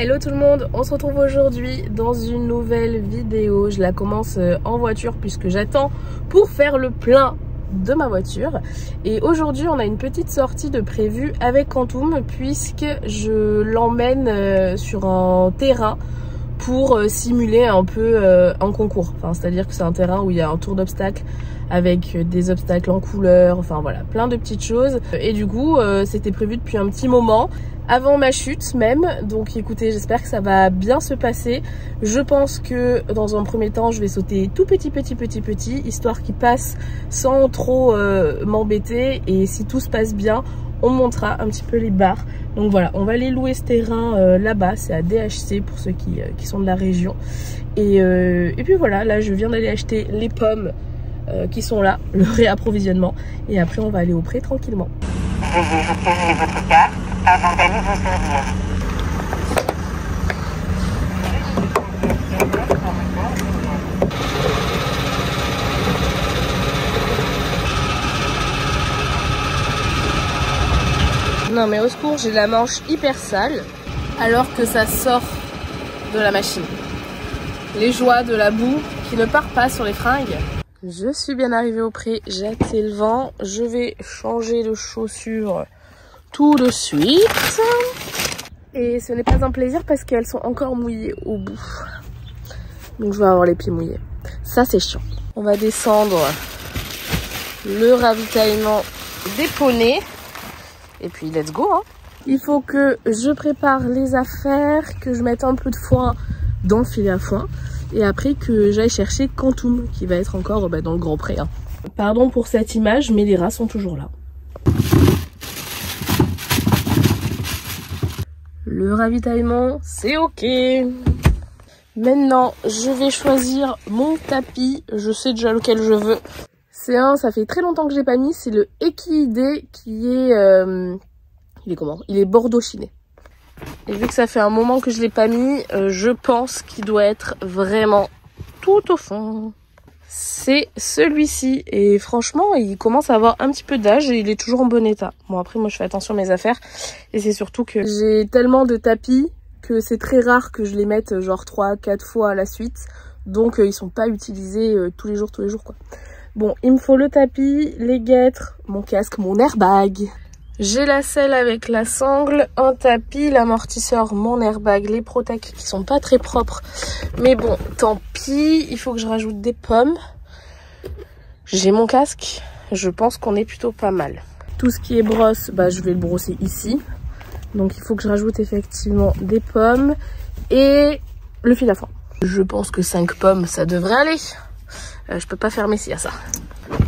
Hello tout le monde, on se retrouve aujourd'hui dans une nouvelle vidéo. Je la commence en voiture puisque j'attends pour faire le plein de ma voiture. Et aujourd'hui on a une petite sortie de prévue avec Quantum puisque je l'emmène sur un terrain pour simuler un peu un concours. Enfin, c'est-à-dire que c'est un terrain où il y a un tour d'obstacles avec des obstacles en couleur, enfin voilà, plein de petites choses. Et du coup, c'était prévu depuis un petit moment, avant ma chute même. Donc écoutez, j'espère que ça va bien se passer. Je pense que dans un premier temps, je vais sauter tout petit, histoire qu'il passe sans trop m'embêter. Et si tout se passe bien, on montera un petit peu les barres. Donc voilà, on va aller louer ce terrain là-bas, c'est à DHC pour ceux qui sont de la région. Et puis voilà, là je viens d'aller acheter les pommes qui sont là, le réapprovisionnement. Et après on va aller au pré tranquillement. Veuillez retirer votre carte avant d'aller vous servir. Non mais au secours, j'ai la manche hyper sale alors que ça sort de la machine. Les joies de la boue qui ne part pas sur les fringues. Je suis bien arrivée au pré, j'ai hâté le vent. Je vais changer de chaussures tout de suite. Et ce n'est pas un plaisir parce qu'elles sont encore mouillées au bout. Donc je vais avoir les pieds mouillés. Ça c'est chiant. On va descendre le ravitaillement des poneys. Et puis let's go hein. Il faut que je prépare les affaires, que je mette un peu de foin dans le filet à foin. Et après que j'aille chercher Quantum qui va être encore dans le grand pré hein. Pardon pour cette image mais les rats sont toujours là. Le ravitaillement c'est ok. Maintenant je vais choisir mon tapis. Je sais déjà lequel je veux. C'est un, ça fait très longtemps que j'ai pas mis, c'est le Equidé qui est... il est comment? Il est bordeaux chiné. Et vu que ça fait un moment que je l'ai pas mis, je pense qu'il doit être vraiment tout au fond. C'est celui-ci. Et franchement, il commence à avoir un petit peu d'âge et il est toujours en bon état. Bon après, moi je fais attention à mes affaires. Et c'est surtout que j'ai tellement de tapis que c'est très rare que je les mette genre 3-4 fois à la suite. Donc ils sont pas utilisés tous les jours quoi. Bon, il me faut le tapis, les guêtres, mon casque, mon airbag. J'ai la selle avec la sangle, un tapis, l'amortisseur, mon airbag, les Protec qui sont pas très propres. Mais bon, tant pis, il faut que je rajoute des pommes. J'ai mon casque, je pense qu'on est plutôt pas mal. Tout ce qui est brosse, je vais le brosser ici. Donc il faut que je rajoute effectivement des pommes et le fil à foin. Je pense que 5 pommes, ça devrait aller. Je peux pas fermer s'il y a ça.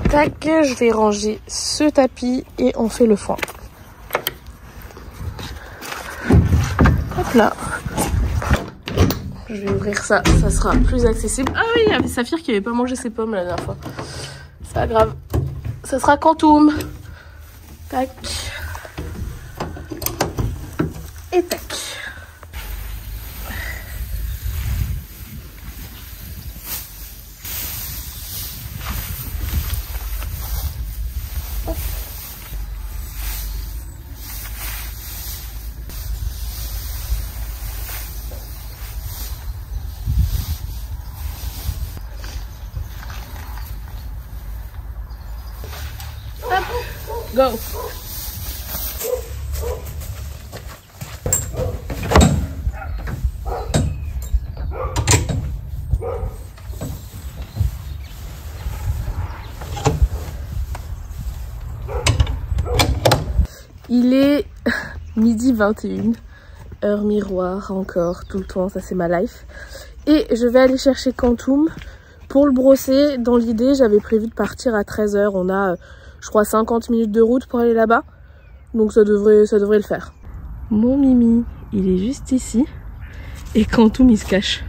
Tac, je vais ranger ce tapis et on fait le foin. Hop là. Je vais ouvrir ça, ça sera plus accessible. Ah oui, il y avait Saphir qui avait pas mangé ses pommes la dernière fois. C'est pas grave. Ça sera Quantum. Tac. Et tac. Go. Il est midi 21, heure miroir encore, tout le temps, ça c'est ma life. Et je vais aller chercher Quantum pour le brosser. Dans l'idée, j'avais prévu de partir à 13 h. On a, je crois, 50 minutes de route pour aller là-bas. Donc ça devrait le faire. Mon Mimi, il est juste ici. Et Quantum, il se cache.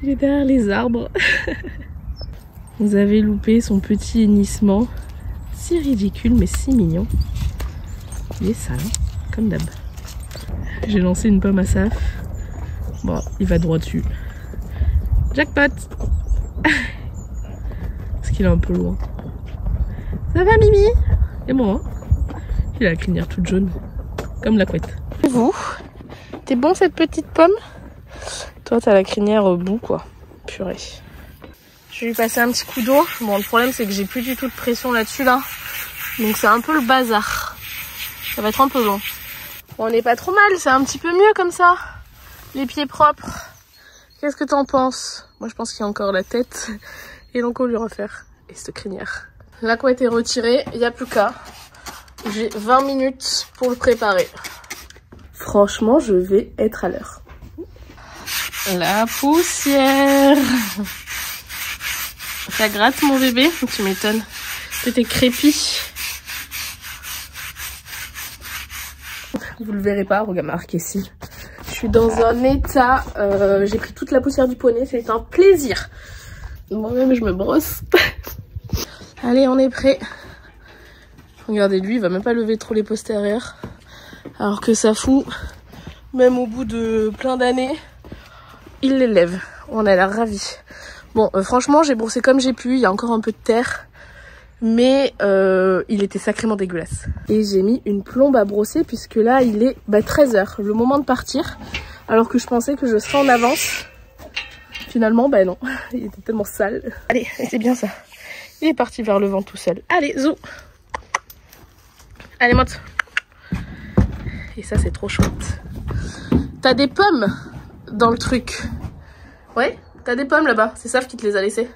Il est derrière les arbres. Vous avez loupé son petit hennissement. Si ridicule, mais si mignon. Il est sale, comme d'hab. J'ai lancé une pomme à Saf. Bon, il va droit dessus. Jackpot. Parce qu'il est un peu loin. Ça va Mimi? Et moi, il a la crinière toute jaune, comme la couette. Et vous, T'es bon cette petite pomme? Toi t'as la crinière au bout quoi. Purée. Je vais lui passer un petit coup d'eau. Bon, le problème c'est que j'ai plus du tout de pression là-dessus là. Donc c'est un peu le bazar. Ça va être un peu long. Bon, on n'est pas trop mal, c'est un petit peu mieux comme ça. Les pieds propres. Qu'est-ce que t'en penses? Moi je pense qu'il y a encore la tête et donc on lui refaire. Et cette crinière. La couette est retirée, il n'y a plus qu'à. J'ai 20 minutes pour le préparer. Franchement, je vais être à l'heure. La poussière. Ça gratte mon bébé? Tu m'étonnes. C'était crépi. Vous le verrez pas, regarde marqué ici. Je suis dans un état, j'ai pris toute la poussière du poney, c'est un plaisir. Moi-même je me brosse. Allez, on est prêt. Regardez, lui il va même pas lever trop les postérieurs. Alors que ça fout, même au bout de plein d'années, il les lève. On a l'air ravis. Bon, franchement j'ai brossé comme j'ai pu, il y a encore un peu de terre. Mais il était sacrément dégueulasse. Et j'ai mis une plombe à brosser puisque là il est 13h, le moment de partir. Alors que je pensais que je serais en avance. Finalement bah non, il était tellement sale. Allez, c'est bien ça. Il est parti vers le vent tout seul. Allez, zou. Allez, monte. Et ça c'est trop chouette. T'as des pommes dans le truc. Ouais, t'as des pommes là-bas. C'est Saf qui te les a laissées.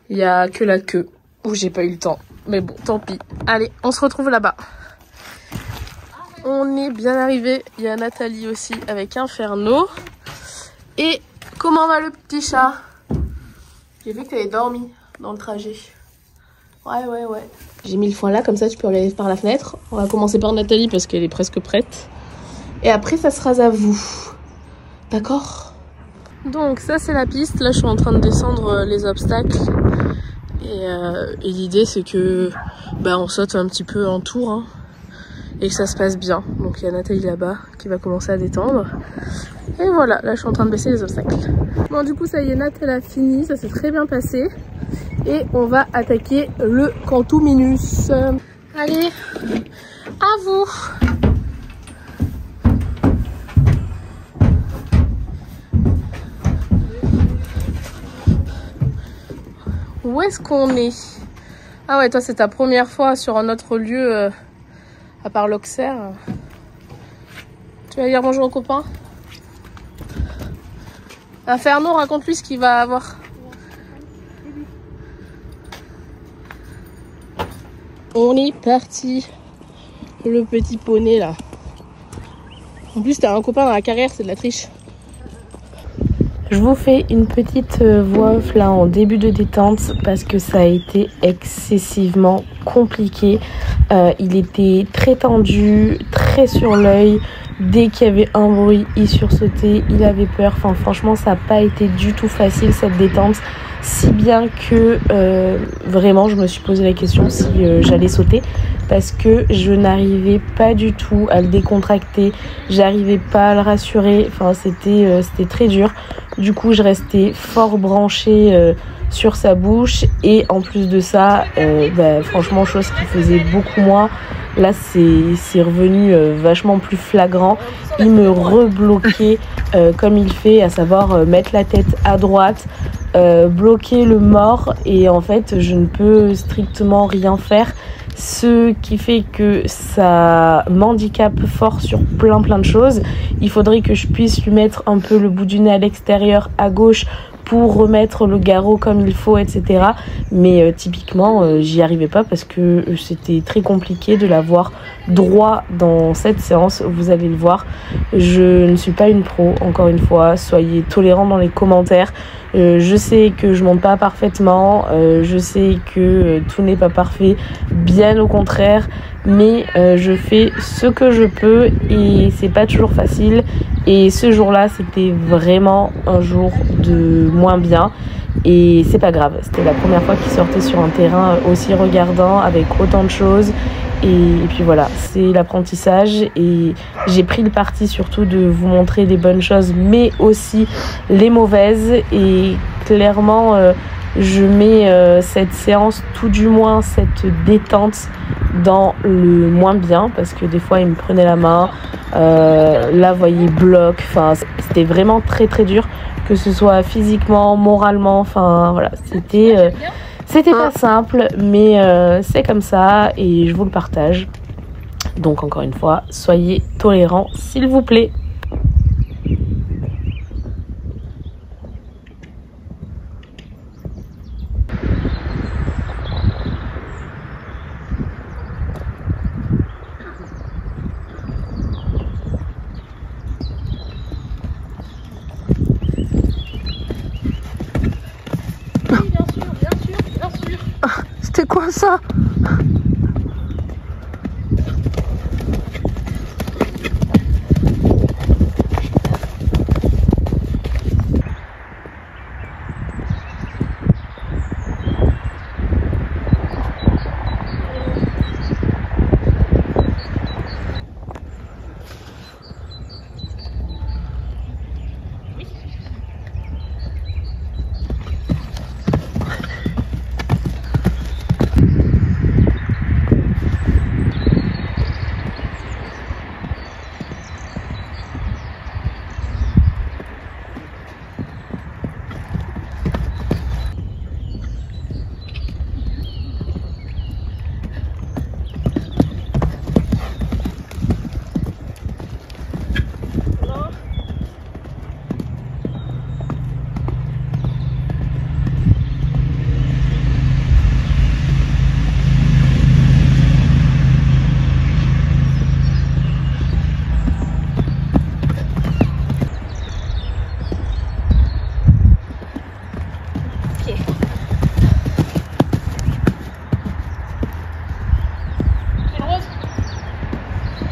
Il y a que la queue. Où j'ai pas eu le temps. Mais bon, tant pis. Allez, on se retrouve là-bas. On est bien arrivé. Il y a Nathalie aussi avec Inferno. Et comment va le petit chat? J'ai vu que tu avais dormi dans le trajet. Ouais. J'ai mis le foin là, comme ça tu peux regarder par la fenêtre. On va commencer par Nathalie parce qu'elle est presque prête. Et après, ça sera à vous. D'accord? Donc ça c'est la piste. Là, je suis en train de descendre les obstacles. Et l'idée c'est que on saute un petit peu en tour hein, et que ça se passe bien. Donc il y a Nathalie là-bas qui va commencer à détendre. Et voilà, là je suis en train de baisser les obstacles. Bon du coup ça y est, Nat elle a fini, ça s'est très bien passé. Et on va attaquer le Cantuminus. Allez, à vous. Où est-ce qu'on est? Ah ouais, toi c'est ta première fois sur un autre lieu à part l'Auxerre. Tu vas dire bonjour aux copains? Inferno, raconte-lui ce qu'il va avoir. On est parti. Le petit poney là. En plus t'as un copain dans la carrière, c'est de la triche. Je vous fais une petite voix off là en début de détente parce que ça a été excessivement compliqué. Il était très tendu, très sur l'œil. Dès qu'il y avait un bruit, il sursautait, il avait peur. Enfin franchement ça n'a pas été du tout facile cette détente. Si bien que vraiment je me suis posé la question si j'allais sauter. Parce que je n'arrivais pas du tout à le décontracter. J'arrivais pas à le rassurer. Enfin c'était très dur. Du coup, je restais fort branchée sur sa bouche. Et en plus de ça, franchement, chose qui faisait beaucoup moins. Là, c'est revenu vachement plus flagrant. Il me rebloquait comme il fait, à savoir mettre la tête à droite, bloquer le mort. Et en fait, je ne peux strictement rien faire. Ce qui fait que ça m'handicape fort sur plein de choses. Il faudrait que je puisse lui mettre un peu le bout du nez à l'extérieur, à gauche, pour remettre le garrot comme il faut, etc. Mais typiquement, j'y arrivais pas parce que c'était très compliqué de l'avoir droit dans cette séance. Vous allez le voir. Je ne suis pas une pro, encore une fois. Soyez tolérants dans les commentaires. Je sais que je monte pas parfaitement. Je sais que tout n'est pas parfait. Bien au contraire. Mais je fais ce que je peux et c'est pas toujours facile. Et ce jour-là, c'était vraiment un jour de moins bien. Et c'est pas grave, c'était la première fois qu'il sortait sur un terrain aussi regardant, avec autant de choses. Et puis voilà, c'est l'apprentissage. Et j'ai pris le parti surtout de vous montrer les bonnes choses, mais aussi les mauvaises. Et clairement, je mets cette séance, tout du moins cette détente, dans le moins bien, parce que des fois il me prenait la main, là vous voyez bloc, enfin c'était vraiment très très dur, que ce soit physiquement, moralement, enfin voilà, c'était pas simple, mais c'est comme ça et je vous le partage. Donc encore une fois, soyez tolérants s'il vous plaît. C'était quoi ça?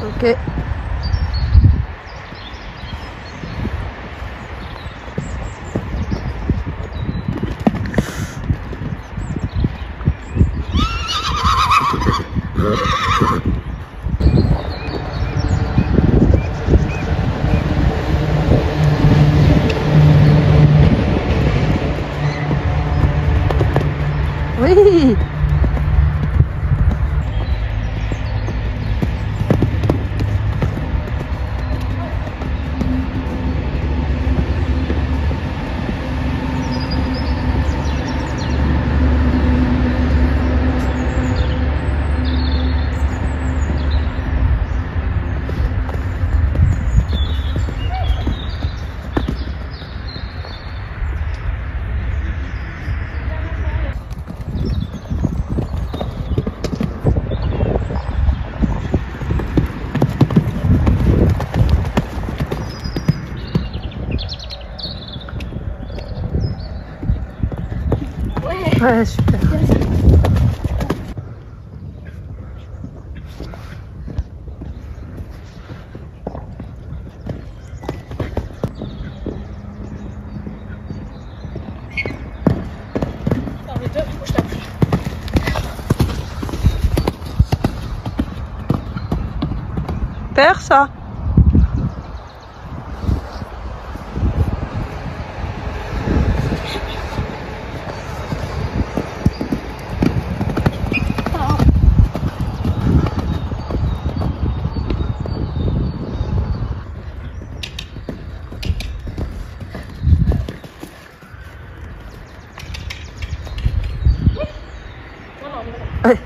Ok. Oui. Ouais, super. Terre ça. Ouais.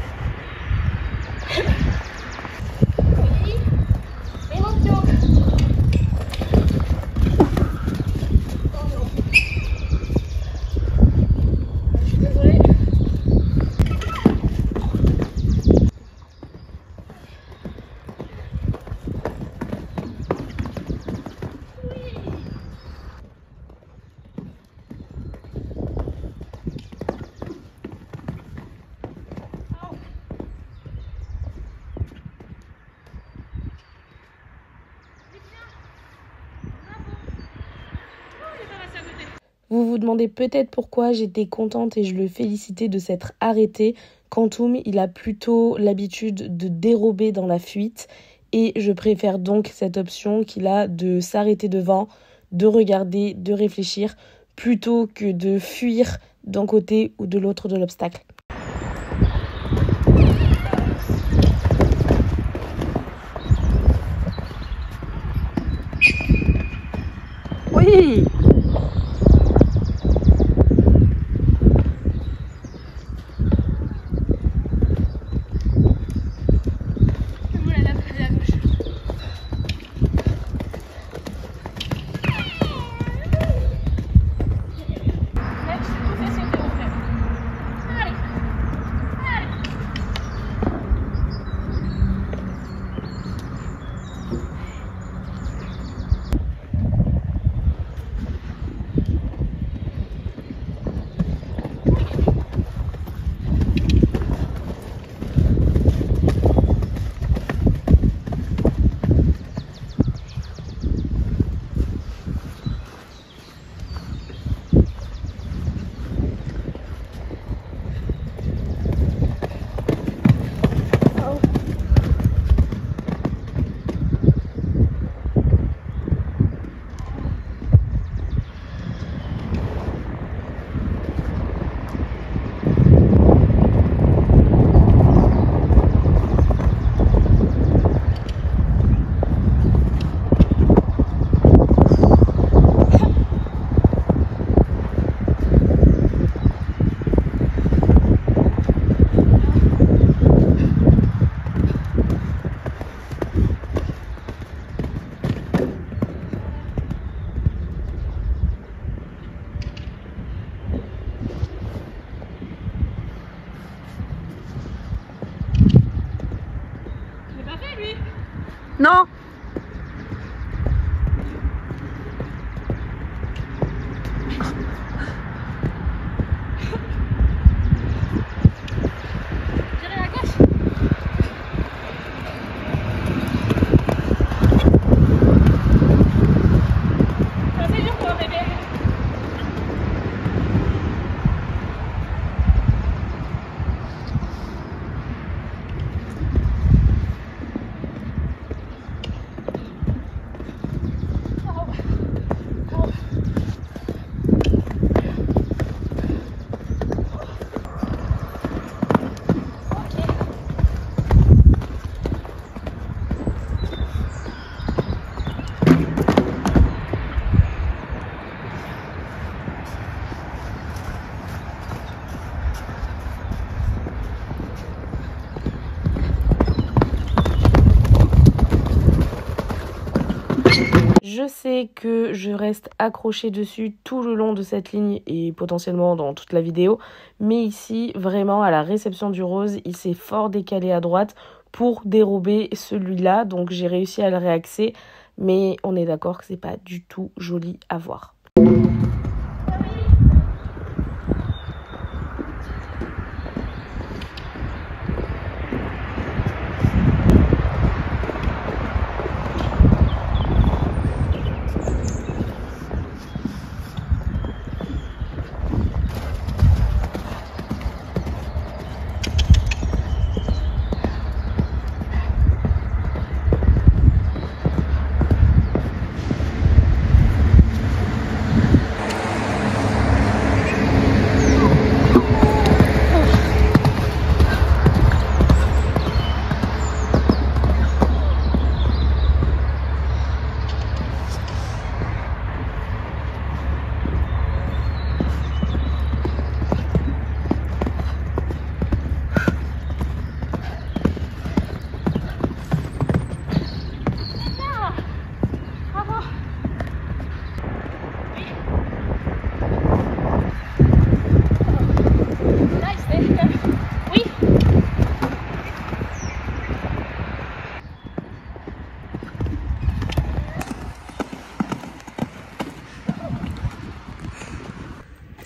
Vous vous demandez peut-être pourquoi j'étais contente et je le félicitais de s'être arrêté. Quantum, il a plutôt l'habitude de dérober dans la fuite et je préfère donc cette option qu'il a de s'arrêter devant, de regarder, de réfléchir plutôt que de fuir d'un côté ou de l'autre de l'obstacle. Oui! Non. Tirer à gauche. Ça fait dur pour un bébé. Je sais que je reste accrochée dessus tout le long de cette ligne et potentiellement dans toute la vidéo. Mais ici, vraiment, à la réception du rose, il s'est fort décalé à droite pour dérober celui-là. Donc j'ai réussi à le réaxer. Mais on est d'accord que c'est pas du tout joli à voir.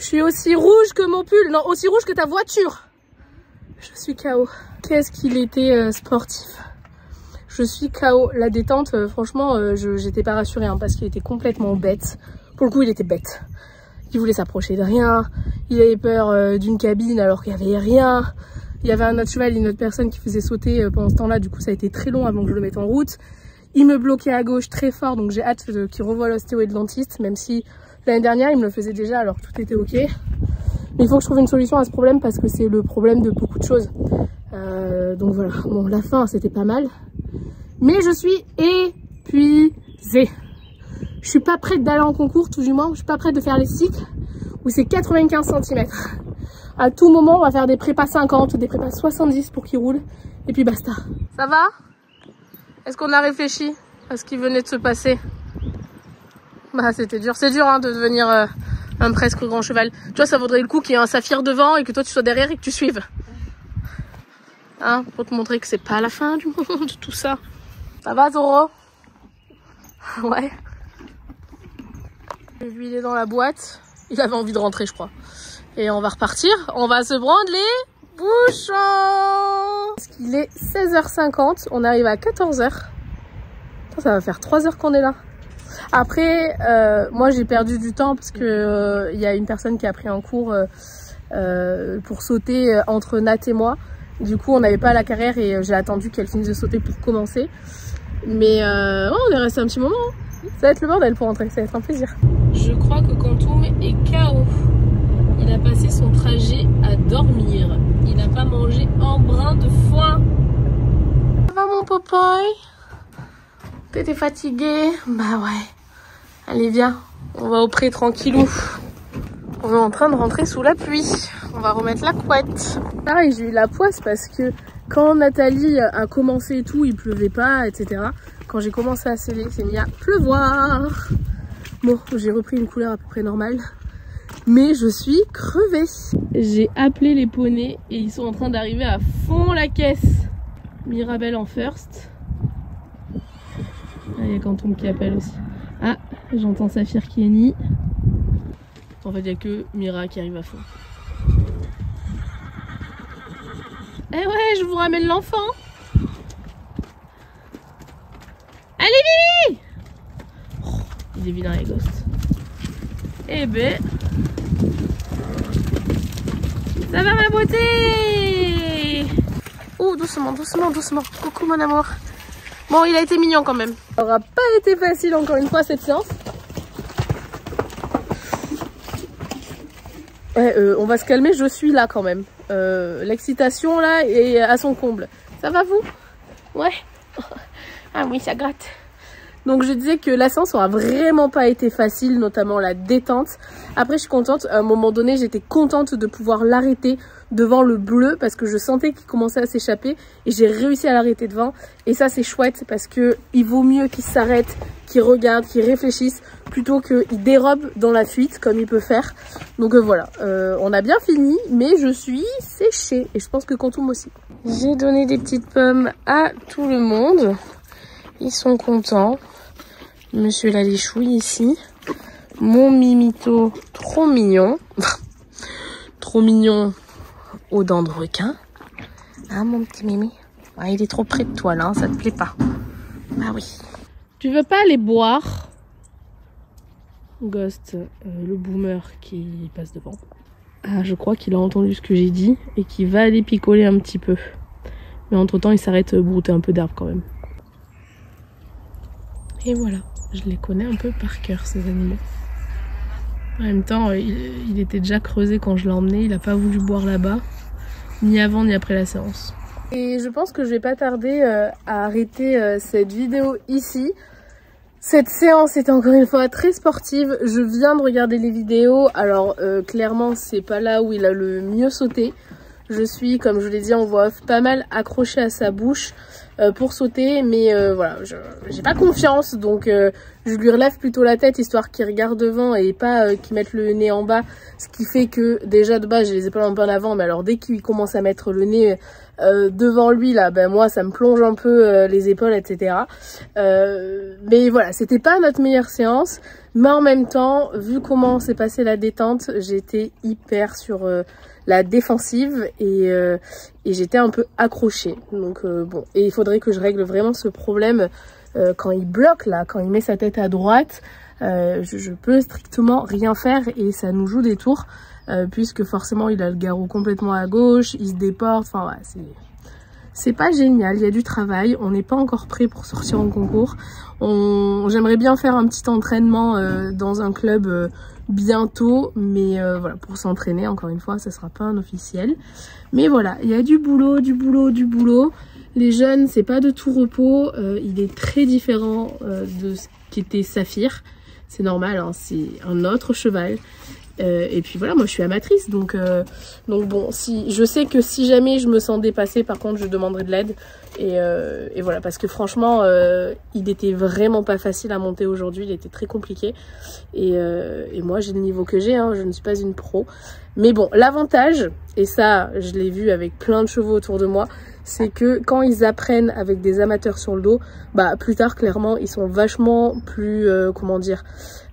Je suis aussi rouge que mon pull, non, aussi rouge que ta voiture. Je suis KO. Qu'est-ce qu'il était sportif. Je suis KO. La détente, franchement, j'étais pas rassurée hein, parce qu'il était complètement bête. Pour le coup, il était bête. Il voulait s'approcher de rien. Il avait peur d'une cabine alors qu'il n'y avait rien. Il y avait un autre cheval, une autre personne qui faisait sauter pendant ce temps-là. Du coup, ça a été très long avant que je le mette en route. Il me bloquait à gauche très fort, donc j'ai hâte qu'il revoie l'ostéo et le dentiste, même si l'année dernière, il me le faisait déjà, alors tout était ok. Mais il faut que je trouve une solution à ce problème parce que c'est le problème de beaucoup de choses. Donc voilà, bon, la fin c'était pas mal. Mais je suis épuisée. Je suis pas prête d'aller en concours, tout du moins. Je suis pas prête de faire les cycles où c'est 95 cm. À tout moment, on va faire des prépas 50 ou des prépas 70 pour qu'ils roulent. Et puis basta. Ça va? Est-ce qu'on a réfléchi à ce qui venait de se passer? Bah c'était dur. C'est dur hein, de devenir un presque grand cheval. Tu vois, ça vaudrait le coup qu'il y ait un saphir devant et que toi tu sois derrière et que tu suives. Hein, pour te montrer que c'est pas la fin du monde, tout ça. Ça va Zoro? Ouais. Lui il est dans la boîte. Il avait envie de rentrer je crois. Et on va repartir. On va se prendre les bouchons. Parce qu'il est 16h50. On arrive à 14h. Ça va faire 3 heures qu'on est là. Après, moi j'ai perdu du temps parce que y a une personne qui a pris un cours pour sauter entre Nat et moi. Du coup, on n'avait pas la carrière et j'ai attendu qu'elle finisse de sauter pour commencer. Mais ouais, on est resté un petit moment. Ça va être le bordel pour rentrer, ça va être un plaisir. Je crois que Quantum est KO. Il a passé son trajet à dormir. Il n'a pas mangé un brin de foin. Ça va mon popoy? T'étais fatigué? Bah ouais. Allez viens, on va au pré tranquillou. On est en train de rentrer sous la pluie. On va remettre la couette. Pareil, j'ai eu la poisse parce que quand Nathalie a commencé et tout, il pleuvait pas, etc. Quand j'ai commencé à sceller, c'est mis à pleuvoir. Bon, j'ai repris une couleur à peu près normale. Mais je suis crevée. J'ai appelé les poneys et ils sont en train d'arriver à fond la caisse. Mirabelle en first. Ah, il y a Quantum qui appelle aussi. Ah, j'entends Saphir qui est nid. En fait, il n'y a que Mira qui arrive à fond. Eh ouais, je vous ramène l'enfant. Allez, Lily! Oh, il est vilain, les ghosts. Eh ben... Ça va, ma beauté? Oh, doucement, doucement, doucement. Coucou, mon amour. Bon, il a été mignon quand même. Ça n'aura pas été facile, encore une fois, cette séance. Ouais, on va se calmer, je suis là quand même. L'excitation là est à son comble. Ça va vous? Ouais. Ah oui, ça gratte. Donc je disais que la séance aura vraiment pas été facile, notamment la détente. Après je suis contente, à un moment donné j'étais contente de pouvoir l'arrêter devant le bleu parce que je sentais qu'il commençait à s'échapper et j'ai réussi à l'arrêter devant. Et ça c'est chouette parce que il vaut mieux qu'il s'arrête, qu'il regarde, qu'il réfléchisse plutôt qu'il dérobe dans la fuite comme il peut faire. Donc voilà, on a bien fini mais je suis séchée et je pense que Quantum aussi. J'ai donné des petites pommes à tout le monde. Ils sont contents. Monsieur la Lichouille ici. Mon Mimito, trop mignon. Trop mignon aux dents de requin. Hein, mon petit Mimi? Ah, il est trop près de toi là, hein, ça te plaît pas? Ah oui. Tu veux pas aller boire? Ghost, le boomer qui passe devant. Ah, je crois qu'il a entendu ce que j'ai dit et qu'il va aller picoler un petit peu. Mais entre temps, il s'arrête brouter un peu d'herbe quand même. Et voilà, je les connais un peu par cœur ces animaux. En même temps, il était déjà creusé quand je l'ai emmené, il n'a pas voulu boire là-bas, ni avant ni après la séance. Et je pense que je vais pas tarder à arrêter cette vidéo ici. Cette séance était encore une fois très sportive, je viens de regarder les vidéos, alors clairement c'est pas là où il a le mieux sauté. Je suis, comme je l'ai dit en voix off, pas mal accrochée à sa bouche pour sauter, mais voilà, j'ai pas confiance, donc je lui relève plutôt la tête histoire qu'il regarde devant et pas qu'il mette le nez en bas, ce qui fait que déjà de base j'ai les épaules un peu en avant, mais alors dès qu'il commence à mettre le nez devant lui là, ben moi ça me plonge un peu les épaules, etc. Mais voilà, c'était pas notre meilleure séance, mais en même temps, vu comment s'est passée la détente, j'étais hyper sur la défensive et j'étais un peu accrochée. Donc bon, et il faudrait que je règle vraiment ce problème quand il bloque là, quand il met sa tête à droite, je peux strictement rien faire et ça nous joue des tours puisque forcément il a le garrot complètement à gauche, il se déporte, enfin ouais, c'est pas génial, il y a du travail, on n'est pas encore prêt pour sortir en concours. J'aimerais bien faire un petit entraînement dans un club bientôt, mais voilà, pour s'entraîner, encore une fois, ça sera pas un officiel. Mais voilà, il y a du boulot, du boulot, du boulot. Les jeunes, c'est pas de tout repos, il est très différent de ce qu'était Saphir. C'est normal, hein, c'est un autre cheval. Et puis voilà, moi je suis amatrice, donc bon, si je sais que si jamais je me sens dépassée, par contre je demanderai de l'aide. Et voilà, parce que franchement il était vraiment pas facile à monter aujourd'hui, il était très compliqué. Et moi j'ai le niveau que j'ai, hein, je ne suis pas une pro. Mais bon, l'avantage, et ça je l'ai vu avec plein de chevaux autour de moi, c'est que quand ils apprennent avec des amateurs sur le dos, bah plus tard clairement ils sont vachement plus, comment dire,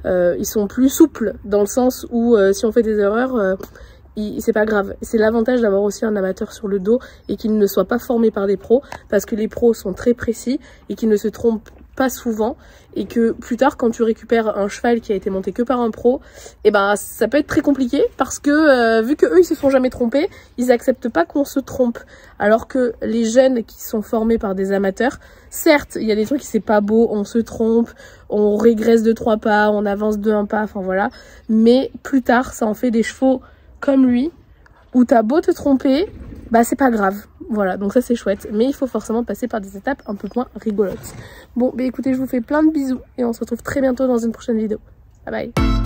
ils sont plus souples dans le sens où si on fait des erreurs, c'est pas grave. C'est l'avantage d'avoir aussi un amateur sur le dos et qu'il ne soit pas formé par des pros, parce que les pros sont très précis et qu'ils ne se trompent pas souvent, et que plus tard quand tu récupères un cheval qui a été monté que par un pro, et ben ça peut être très compliqué parce que vu que eux ils se sont jamais trompés, ils acceptent pas qu'on se trompe, alors que les jeunes qui sont formés par des amateurs, certes il y a des trucs qui c'est pas beau, on se trompe, on régresse de 3 pas, on avance de 1 pas, enfin voilà, mais plus tard ça en fait des chevaux comme lui où t'as beau te tromper, bah c'est pas grave. Voilà, donc ça c'est chouette, mais il faut forcément passer par des étapes un peu moins rigolotes. Bon, bah écoutez, je vous fais plein de bisous et on se retrouve très bientôt dans une prochaine vidéo. Bye bye.